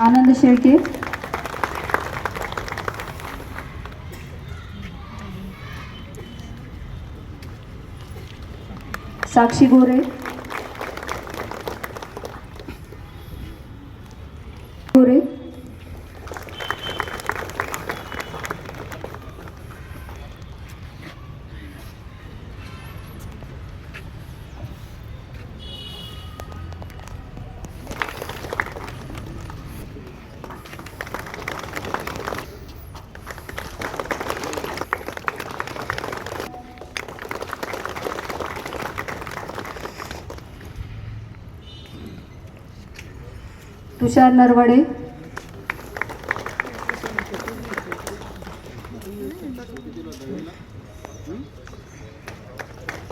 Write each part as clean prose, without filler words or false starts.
आनंद शेळके, साक्षी गोरे, तुषार नरवडे,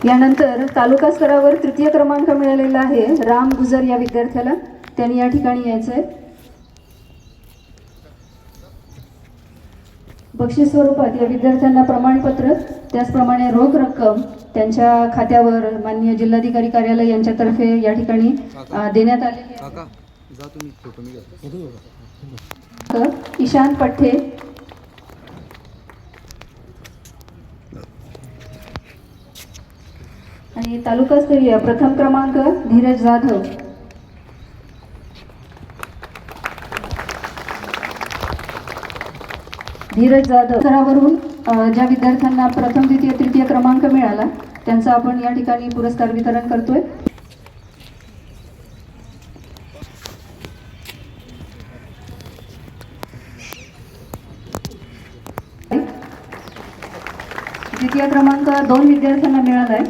यानंतर तालुका स्तरावर तृतीय क्रमांक मिळालेला आहे राम गुजर या विद्यार्थ्याला. त्यांनी या ठिकाणी यायचंय. बक्षीस स्वरूपात या विद्यार्थ्यांना प्रमाणपत्र त्याचप्रमाणे रोख रक्कम त्यांच्या खात्यावर माननीय जिल्हाधिकारी कार्यालय यांच्यातर्फे या ठिकाणी देण्यात आलेली आहे. ईशान पठ्ठे, आणि तालुकास्तरीय प्रथम क्रमांक धीरज जाधव. धीरज जाधव स्तरावरून ज्या विद्यार्थ्यांना प्रथम द्वितीय तृतीय क्रमांक मिळाला त्यांचा आपण या ठिकाणी पुरस्कार वितरण करतोय. द्वितीय क्रमांक 2 विद्यार्थ्यांना मिळाला आहे.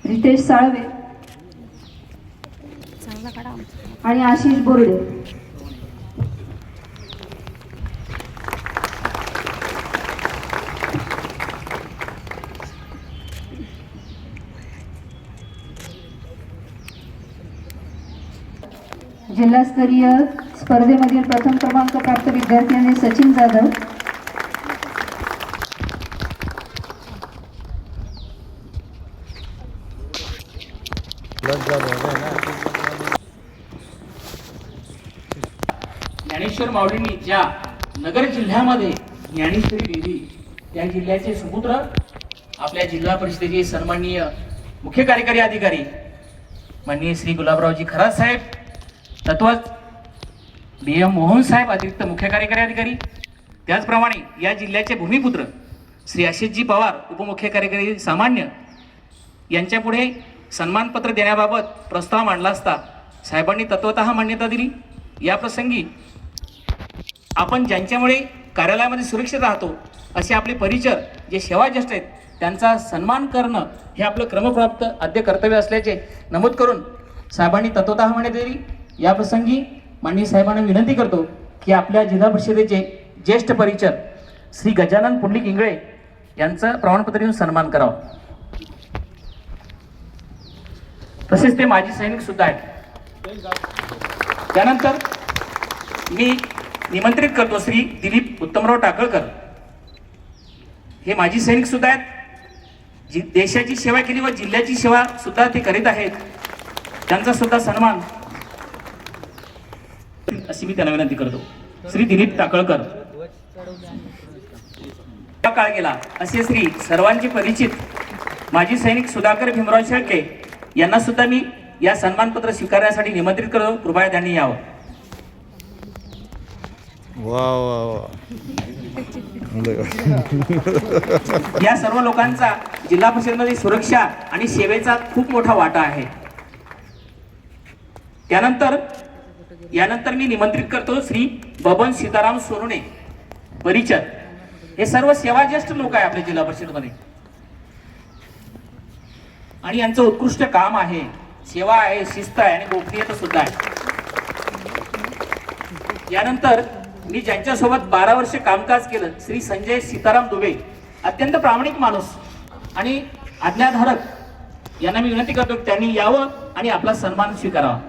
रितेश साळवे आणि आशिष बोर्डे. जिल्हास्तरीय स्पर्धेमधील प्रथम क्रमांक प्राप्त विद्यार्थ्याने सचिन जाधव. ज्ञानेश्वर माऊलींनी ज्या नगर जिल्ह्यामध्ये ज्ञानेश्वरी दिली त्या जिल्ह्याचे सुपुत्र आपल्या जिल्हा परिषदेचे सन्माननीय मुख्य कार्यकारी अधिकारी माननीय श्री गुलाबरावजी खरात साहेब, तत्वच DM मोहन साहेब अतिरिक्त मुख्य कार्यकारी अधिकारी, त्याचप्रमाणे या जिल्ह्याचे भूमिपुत्र श्री आशिषजी पवार उपमुख्य कार्यकारी सामान्य यांच्या पुढे सन्मानपत्र देण्याबाबत प्रस्ताव मांडला असता साहेबांनी तत्वतः मान्यता दिली. या प्रसंगी आपण ज्यांच्यामुळे कार्यालयामध्ये सुरक्षित राहतो असे आपले परिचर जे सेवाज्येष्ठ आहेत त्यांचा सन्मान करणं हे आपलं क्रमप्राप्त आद्य कर्तव्य असल्याचे नमूद करून साहेबांनी तत्वतः मान्यता दिली. या प्रसंगी माननीय साहेबांना विनंती करतो की आपल्या जिल्हा परिषदेचे ज्येष्ठ परिचर श्री गजानन पुंडलिक इंगळे यांचं प्रमाणपत्र देऊन सन्मान करावा. तसेच ते माजी सैनिक सुद्धा आहेत. त्यानंतर मी निमंत्रित करतो श्री दिलीप उत्तमराव टाकळकर. हे माजी सैनिक सुद्धा आहेत, देशाची सेवा केली व जिल्ह्याची सेवा सुद्धा ते करीत आहेत. त्यांचा सुद्धा सन्मान अशी मी त्यांना विनंती करतो. श्री दिलीप टाकळकर. काळ गेला असे श्री सर्वांचे परिचित माजी सैनिक सुधाकर भीमराव शेळके यांना सुद्धा मी या सन्मानपत्र स्वीकारण्यासाठी निमंत्रित करतो. कृपया त्यांनी यावं. या सर्व लोकांचा जिल्हा परिषदेमध्ये सुरक्षा आणि सेवेचा खूप मोठा वाटा आहे. यानंतर मी निमंत्रित करतो श्री बबन सीताराम सोनवणे परिचर. हे सर्व सेवाज्येष्ठ लोक आहे आपल्या जिल्हा परिषदेमध्ये आणि यांचं उत्कृष्ट काम आहे, सेवा आहे, शिस्त आहे आणि गोपनीयता सुद्धा आहे. यानंतर मी ज्यांच्यासोबत 12 वर्ष कामकाज केलं श्री संजय सीताराम दुबे, अत्यंत प्रामाणिक माणूस आणि आज्ञाधारक, यांना मी विनंती करतो की त्यांनी यावं आणि आपला सन्मान स्वीकारावा.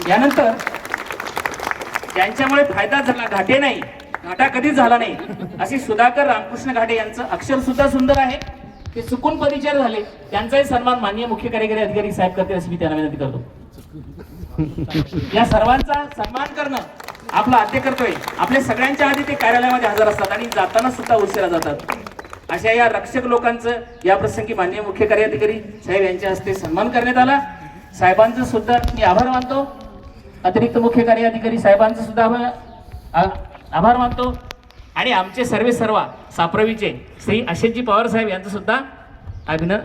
यानंतर ज्यांच्यामुळे फायदा झाला, घाटे नाही, घाटा कधीच झाला नाही, असे सुधाकर रामकृष्ण घाटे यांचं अक्षर सुद्धा सुंदर आहे. ते चुकून परिचय झाले, त्यांचाही सन्मान माननीय मुख्य कार्यकारी अधिकारी साहेब करतील अशी मी त्यांना विनंती करतो. या सर्वांचा सन्मान करणं आपलं आद्य कर्तव्य. आपल्या सगळ्यांच्या आधी ते कार्यालयामध्ये हजर असतात आणि जाताना सुद्धा उशिरा जातात. अशा या रक्षक लोकांचं या प्रसंगी माननीय मुख्य कार्याधिकारी साहेब यांच्या हस्ते सन्मान करण्यात आला. साहेबांचं सुद्धा मी आभार मानतो. अतिरिक्त मुख्य कार्याधिकारी साहेबांचं सुद्धा आभार मानतो. आणि आमचे सर्व साप्रवीचे श्री अशोकजी पवार साहेब यांचं सुद्धा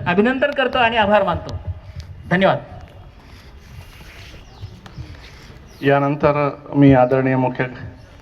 अभिनंदन करतो आणि आभार मानतो. धन्यवाद. यानंतर मी आदरणीय मुख्य